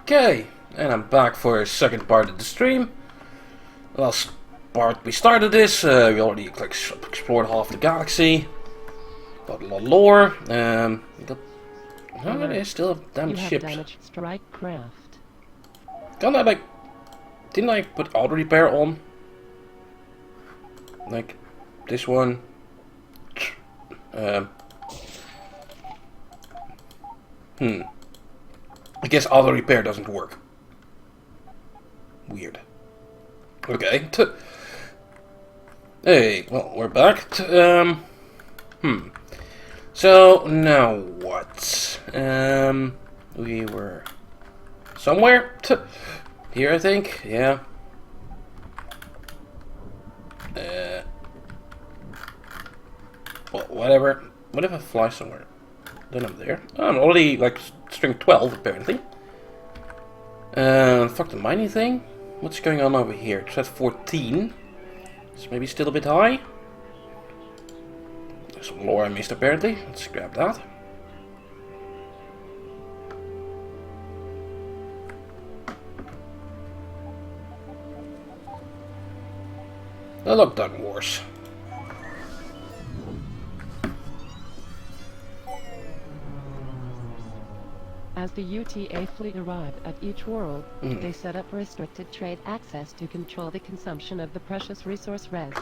Okay, and I'm back for a second part of the stream. Last part we started this, we already explored half the galaxy. Got a lot of lore. Oh, there's still a damn ship. Damaged strike craft. Can't I didn't I put auto repair on? Like this one. I guess auto repair doesn't work. Weird. Okay. Hey, well, we're back. So now what? We were somewhere here, I think. Yeah. Well, whatever. What if I fly somewhere? Then I'm there. Oh, I'm already like string 12 apparently. Fuck the mining thing. What's going on over here? It's at 14. It's maybe still a bit high. There's some lore I missed apparently. Let's grab that. The Lockdown Wars. As the UTA fleet arrived at each world, they set up restricted trade access to control the consumption of the precious resource res.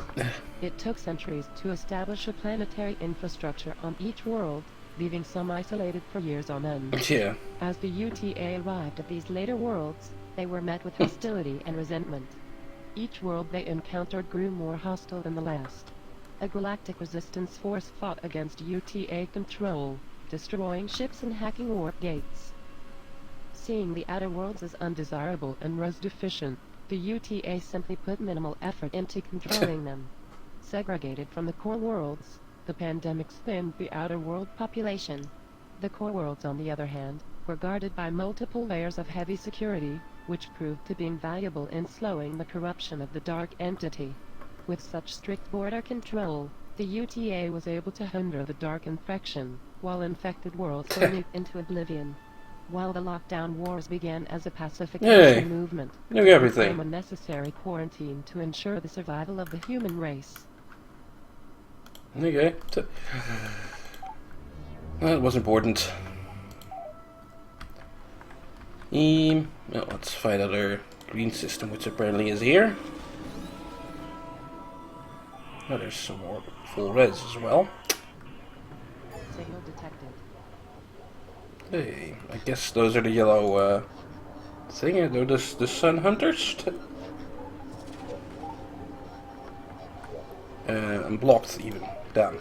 It took centuries to establish a planetary infrastructure on each world, leaving some isolated for years on end. Yeah. As the UTA arrived at these later worlds, they were met with hostility and resentment. Each world they encountered grew more hostile than the last. A galactic resistance force fought against UTA control, destroying ships and hacking warp gates. Seeing the outer worlds as undesirable and res deficient, the UTA simply put minimal effort into controlling them. Segregated from the core worlds, the pandemics thinned the outer world population. The core worlds, on the other hand, were guarded by multiple layers of heavy security, which proved to be invaluable in slowing the corruption of the dark entity. With such strict border control, the UTA was able to hinder the dark infection, while infected worlds were nuked into oblivion. While the Lockdown Wars began as a pacification movement, Look it everything. became a necessary quarantine to ensure the survival of the human race. Okay. That was important. Well, let's find our green system, which apparently is here. Oh, there's some more full reds as well. Signal detected. Hey, I guess those are the yellow thing. They're the sun hunters. I'm blocked even. Damn.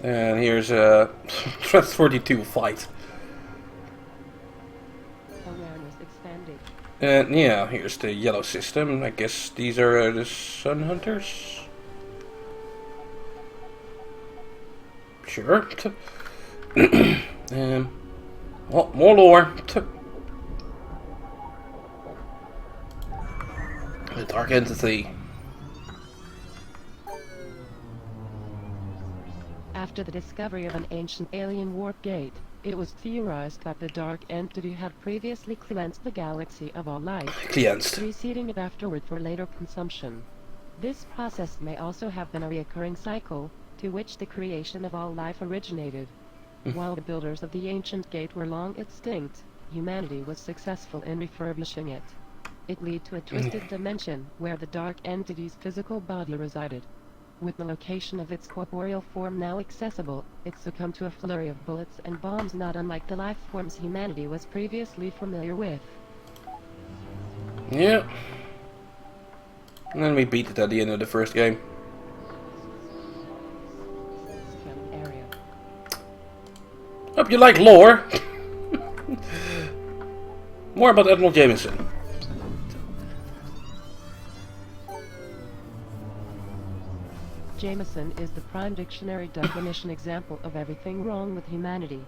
And here's a 42 fight. Awareness expanded. And yeah, here's the yellow system. I guess these are the sun hunters. Sure. Well, more lore. The dark entity. After the discovery of an ancient alien warp gate, it was theorized that the dark entity had previously cleansed the galaxy of all life, Cleansed. reseeding it afterward for later consumption. This process may also have been a recurring cycle, to which the creation of all life originated. While the builders of the ancient gate were long extinct, humanity was successful in refurbishing it. It led to a twisted dimension where the dark entity's physical body resided. With the location of its corporeal form now accessible, it succumbed to a flurry of bullets and bombs not unlike the life forms humanity was previously familiar with. Yeah. And then we beat it at the end of the first game. Scanning area. Hope you like lore. More about Admiral Jameson. Jameson is the prime dictionary definition example of everything wrong with humanity.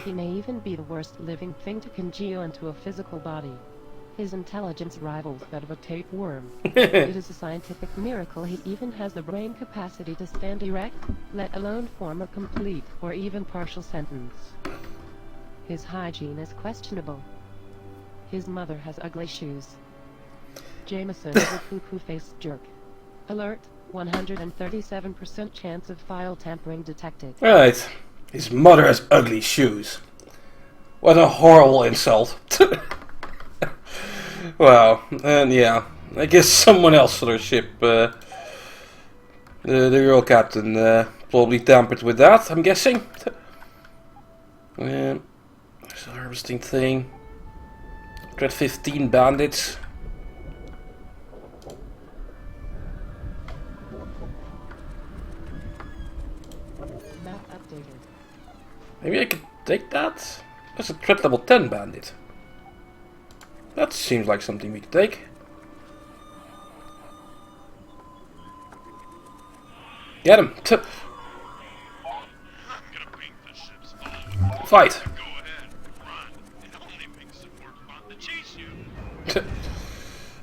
He may even be the worst living thing to congeal into a physical body. His intelligence rivals that of a tapeworm. It is a scientific miracle he even has the brain capacity to stand erect, let alone form a complete or even partial sentence. His hygiene is questionable. His mother has ugly shoes. Jameson is a poo-poo-faced jerk. Alert, 137% chance of file tampering detected. Right. His mother has ugly shoes. What a horrible insult. Wow. And yeah, I guess someone else on our ship, the girl captain, probably tampered with that, I'm guessing. There's a harvesting thing. Dread 15 bandits. Map updated. Maybe I could take that? That's a threat level 10 bandit. That seems like something we could take. Get him! Fight!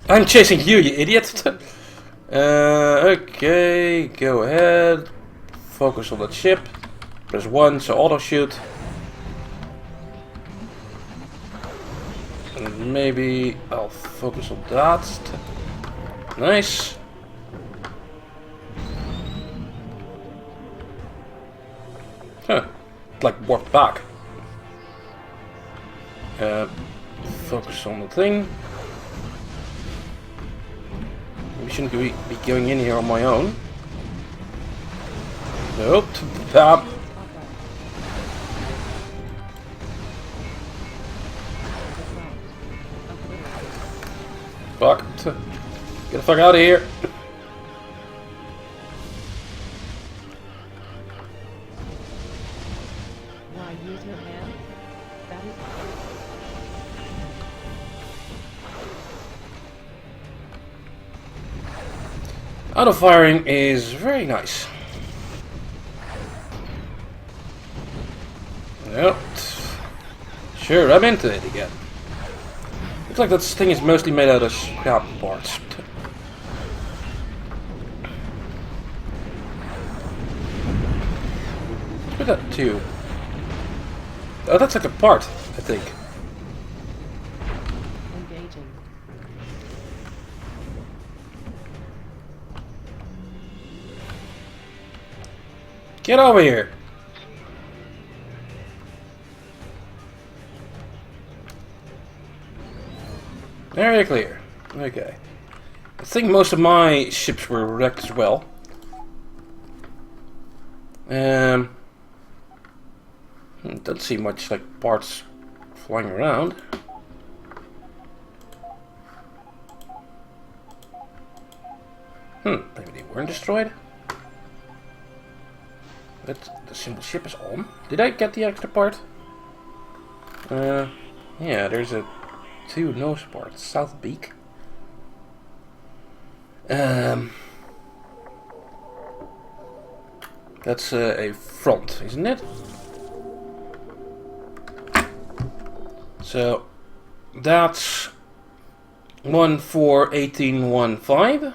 I'm chasing you, you idiot! Okay, go ahead. Focus on that ship. Press 1, so auto shoot. And maybe I'll focus on that. Nice. Huh. Like warped back. Focus on the thing. We shouldn't be going in here on my own. Nope. Bam. Fuck. Get the fuck out of here. Why use your hand? That is... Auto firing is very nice. Yep. Sure, I'm into it again. Looks like that thing is mostly made out of scrap parts. Look at that too. Oh, that's like a part, I think. Engaging. Get over here! Very clear. Okay. I think most of my ships were wrecked as well. Doesn't seem much like parts flying around. Maybe they weren't destroyed. But the single ship is on. Did I get the extra part? Yeah, there's a 2 nose parts. South Beak. That's a front, isn't it? So that's one for 1815,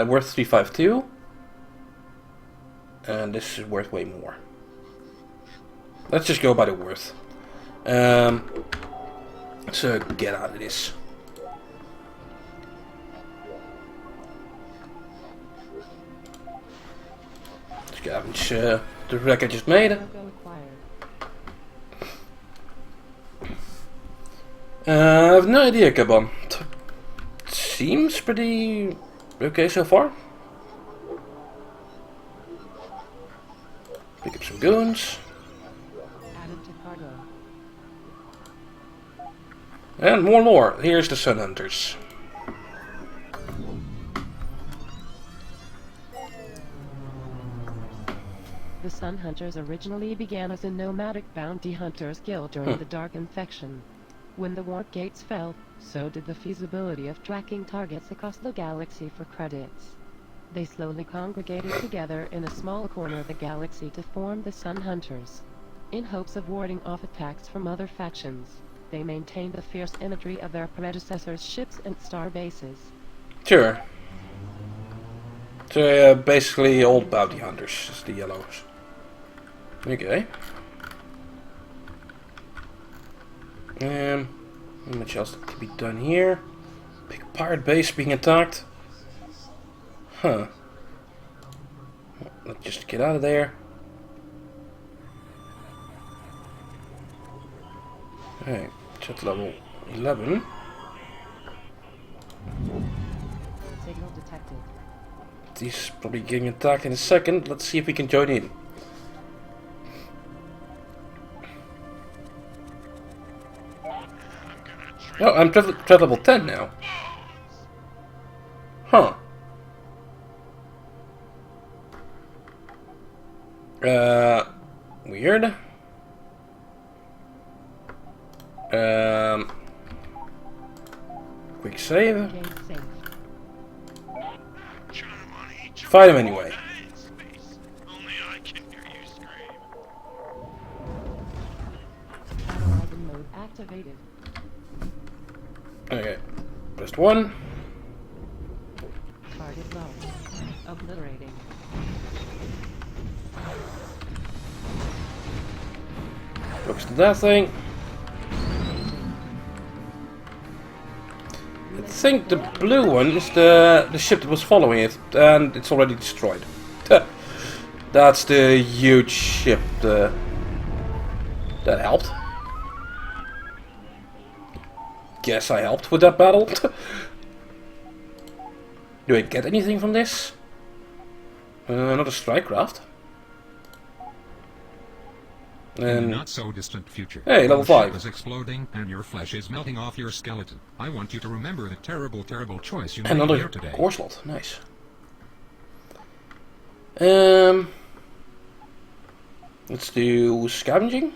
worth 352, and this is worth way more. Let's just go by the worth. So get out of this. Scavenge the wreck I just made. Cargo acquired. I have no idea, Kaban. Seems pretty okay so far. Pick up some goons. Added to cargo. And more. Here's the Sun Hunters. The Sun Hunters originally began as a nomadic bounty hunters guild during the Dark Infection. When the warp gates fell, so did the feasibility of tracking targets across the galaxy for credits. They slowly congregated together in a small corner of the galaxy to form the Sun Hunters. In hopes of warding off attacks from other factions, they maintained the fierce imagery of their predecessors' ships and star bases. Sure. So basically old bounty hunters, is the yellows. Okay. How much else can be done here? Big pirate base being attacked. Huh. Let's just get out of there. Alright, chat level 11. Signal detected. He's probably getting attacked in a second. Let's see if we can join in. Oh, I'm threat level 10 now. Huh. Weird. Quick save. Game saved. Fight him anyway. Only I can hear you scream. Battle weapon mode activated. Okay. Pressed 1. Target low. Obliterating. Focus to that thing. I think the blue one is the ship that was following it, and it's already destroyed. That's the huge ship that helped. Guess I helped with that battle. Do I get anything from this? Another strike craft. In the And not so distant future, Hey, level your ship 5. is exploding and your flesh is melting off your skeleton. I want you to remember the terrible, terrible choice you made another here today. core slot. Nice. Let's do scavenging.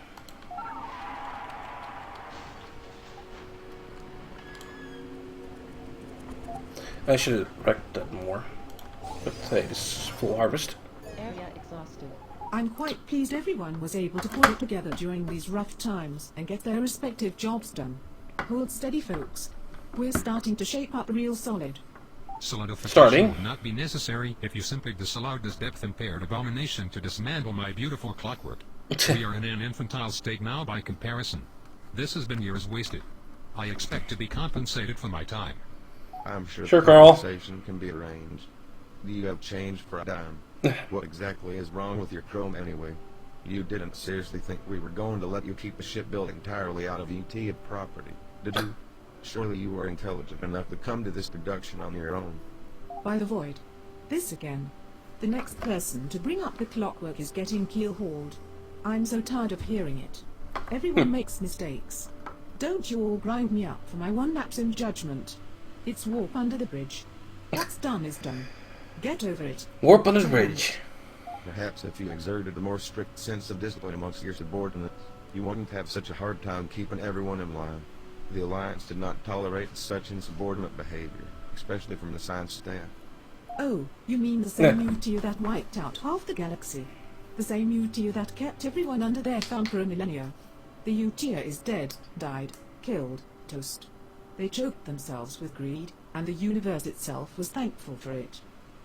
I should have wrecked that more. But hey, this is full harvest. Area exhausted. I'm quite pleased everyone was able to pull it together during these rough times and get their respective jobs done. Hold steady, folks. We're starting to shape up real solid. Solidification Starting. would not be necessary if you simply disallowed this depth-impaired abomination to dismantle my beautiful clockwork. We are in an infantile state now by comparison. This has been years wasted. I expect to be compensated for my time. I'm sure, Sure, the Carl. conversation can be arranged. You have changed for a dime. What exactly is wrong with your chrome anyway? You didn't seriously think we were going to let you keep the shipbuilding entirely out of ET property, did you? Surely you were intelligent enough to come to this deduction on your own. By the void. This again. The next person to bring up the clockwork is getting keel-hauled. I'm so tired of hearing it. Everyone makes mistakes. Don't you all grind me up for my one lapse in judgment. It's warp under the bridge. What's done is done. Get over it. Warp on the bridge. Perhaps if you exerted a more strict sense of discipline amongst your subordinates, you wouldn't have such a hard time keeping everyone in line. The Alliance did not tolerate such insubordinate behavior, especially from the science staff. Oh, you mean the same UTU that wiped out half the galaxy? The same UTU that kept everyone under their thumb for a millennia? The UTU is dead, died, killed, toast. They choked themselves with greed, and the universe itself was thankful for it.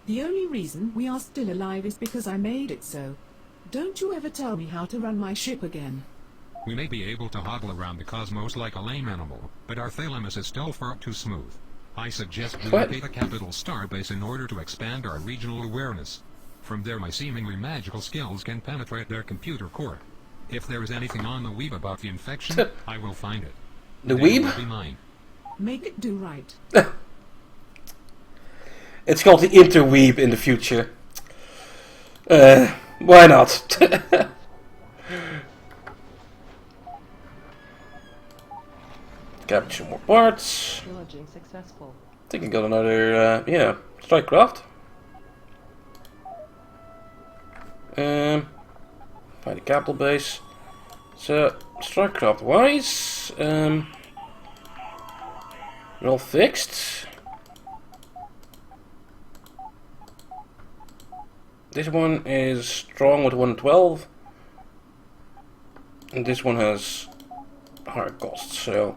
The only reason we are still alive is because I made it so. Don't you ever tell me how to run my ship again. We may be able to hobble around the cosmos like a lame animal, but our thalamus is still far too smooth. I suggest we What? locate a capital starbase in order to expand our regional awareness. From there my seemingly magical skills can penetrate their computer core. If there is anything on the weeb about the infection, I will find it. The They weeb? will be mine. Make it do right. It's called the interweeb in the future. Why not? Capture more parts. Pillaging successful. I think I got another, yeah, strike craft. Find a capital base. So, strike craft wise, we're all fixed. This one is strong with 112. And this one has higher costs, so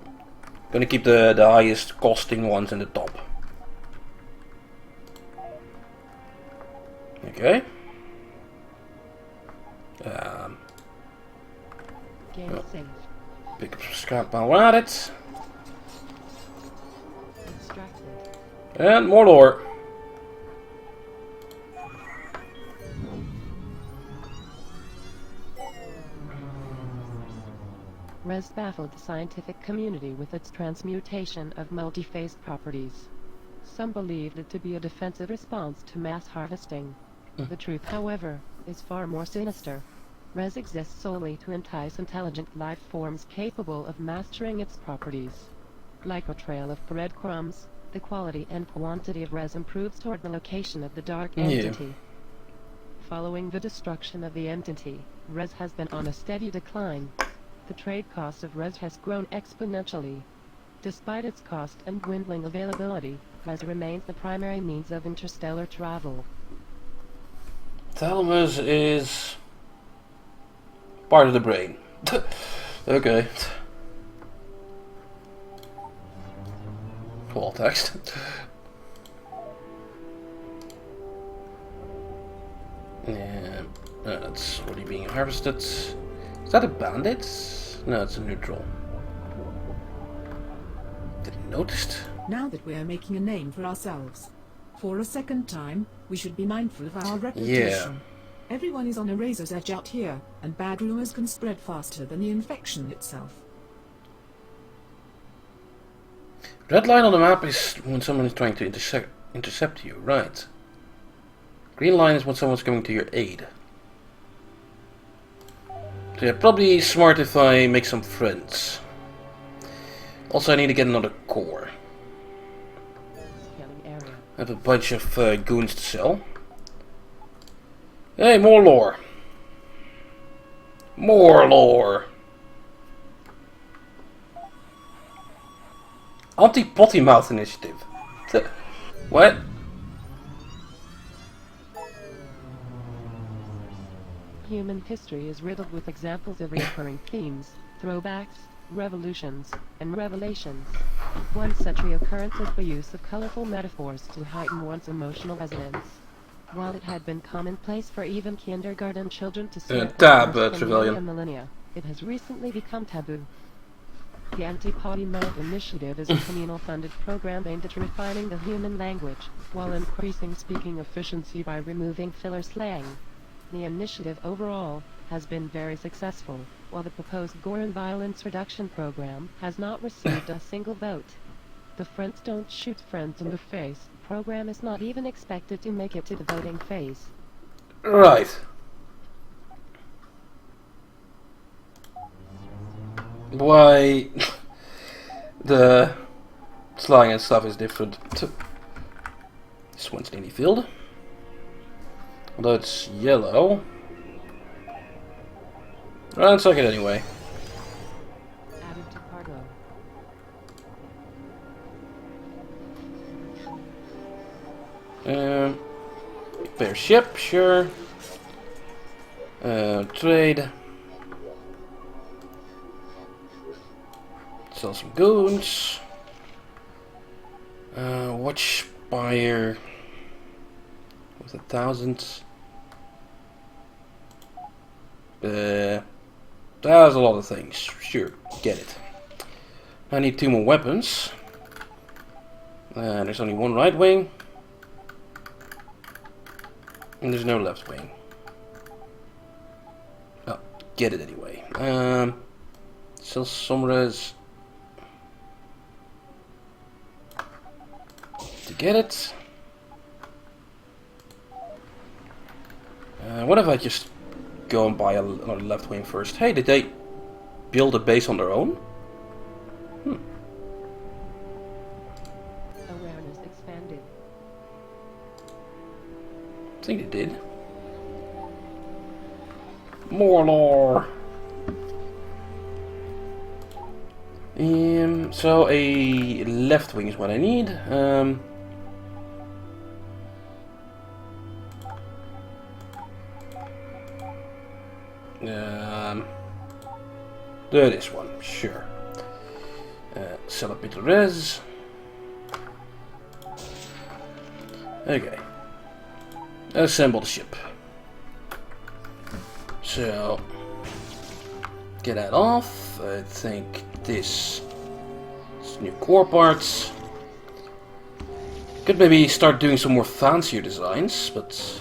gonna keep the highest costing ones in the top. Okay. Game saved. Pick up some scrap while at it. Extracted. And more lore. Res baffled the scientific community with its transmutation of multi-phase properties. Some believed it to be a defensive response to mass harvesting. The truth, however, is far more sinister. Res exists solely to entice intelligent life forms capable of mastering its properties. Like a trail of breadcrumbs, the quality and quantity of Res improves toward the location of the dark entity. Following the destruction of the entity, Res has been on a steady decline. The trade cost of Res has grown exponentially. Despite its cost and dwindling availability, Res remains the primary means of interstellar travel. Thalamus is part of the brain. Okay. Wall text. Yeah, that's already being harvested. Is that a bandit? No, it's a neutral. Didn't notice. Now that we are making a name for ourselves, for a second time, we should be mindful of our reputation. Everyone is on a razor's edge out here, and bad rumors can spread faster than the infection itself. Red line on the map is when someone is trying to intercept you, right? Green line is when someone's coming to your aid. So yeah, probably smart if I make some friends. Also, I need to get another core. I have a bunch of goons to sell. Hey, more lore. More lore. Anti-potty mouth initiative. What? Human history is riddled with examples of recurring themes, throwbacks, revolutions, and revelations. One such reoccurrence is the use of colorful metaphors to heighten one's emotional resonance. While it had been commonplace for even kindergarten children to say millennia, it has recently become taboo. The Anti-Potty Mouth Initiative is a communal-funded program aimed at refining the human language, while increasing speaking efficiency by removing filler slang. The initiative overall has been very successful, while the proposed gore and violence reduction program has not received a single vote. The Friends Don't Shoot Friends in the Face program is not even expected to make it to the voting phase. Right. Why the slang and stuff is different. This one's nearly filled. Although it's yellow. Let's suck it anyway. Added to cargo. Repair ship, sure. Trade. Sell some goons. Watch Spire with 1,000. That's a lot of things. Sure, get it. I need 2 more weapons. There's only one right wing. And there's no left wing. Oh, get it anyway. Sell some res. To get it. What if I just go and buy another left wing first? Hey, did they build a base on their own? Awareness expanded. I think they did. More lore. So a left wing is what I need. This one, sure. Sell a bit of res. Okay. Assemble the ship. So, get that off. I think this. It's new core parts. Could maybe start doing some more fancier designs, but...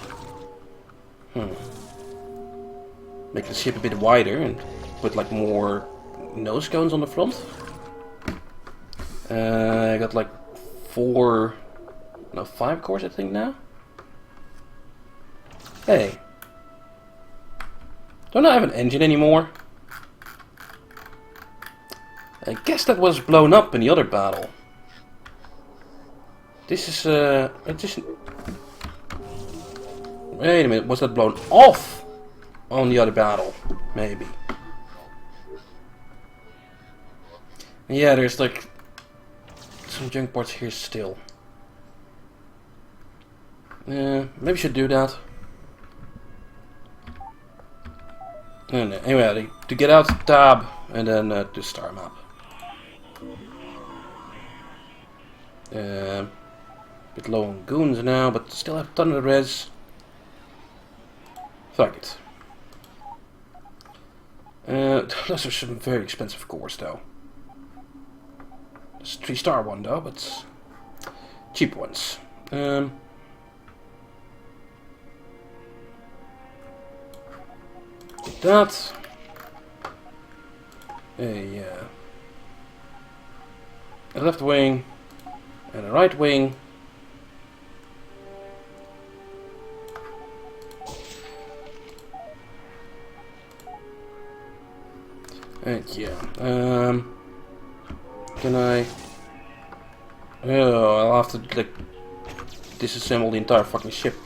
Make the ship a bit wider and put like more nose cones on the front. I got like 5 cores I think now. Hey. Don't I have an engine anymore? I guess that was blown up in the other battle. This is wait a minute, was that blown off on the other battle? Maybe. Yeah, there's like some junk parts here still. Maybe I should do that. And anyway, to get out tab and then to star map. Bit low on goons now, but still have a ton of res. Fuck it. Those are some very expensive cores though. There's a 3-star one though, but cheap ones. Get that. Yeah. A left wing and a right wing. And yeah, can I... Oh, I'll have to like disassemble the entire fucking ship.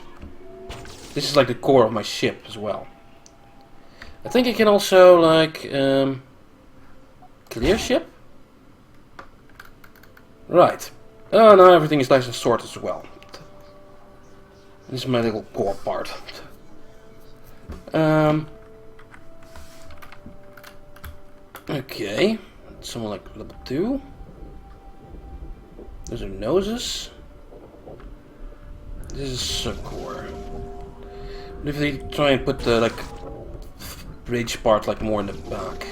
This is like the core of my ship as well. I think I can also like clear ship. Right. Oh, now everything is nice and sorted as well. This is my little core part. Okay, someone like level 2. Those are noses. This is subcore. What if they try and put the like bridge part like more in the back?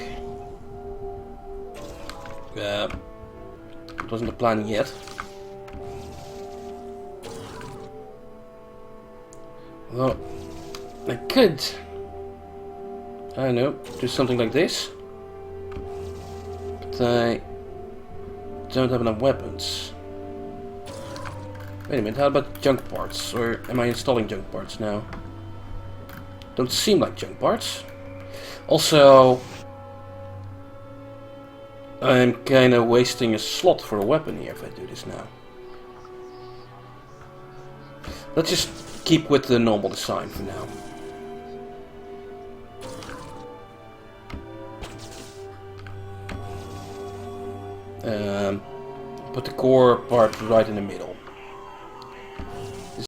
It wasn't the plan yet. Well, I could, I don't know, do something like this. I don't have enough weapons. Wait a minute, how about junk parts? Or am I installing junk parts now? Don't seem like junk parts. Also, I'm kinda wasting a slot for a weapon here if I do this now. Let's just keep with the normal design for now. Put the core part right in the middle.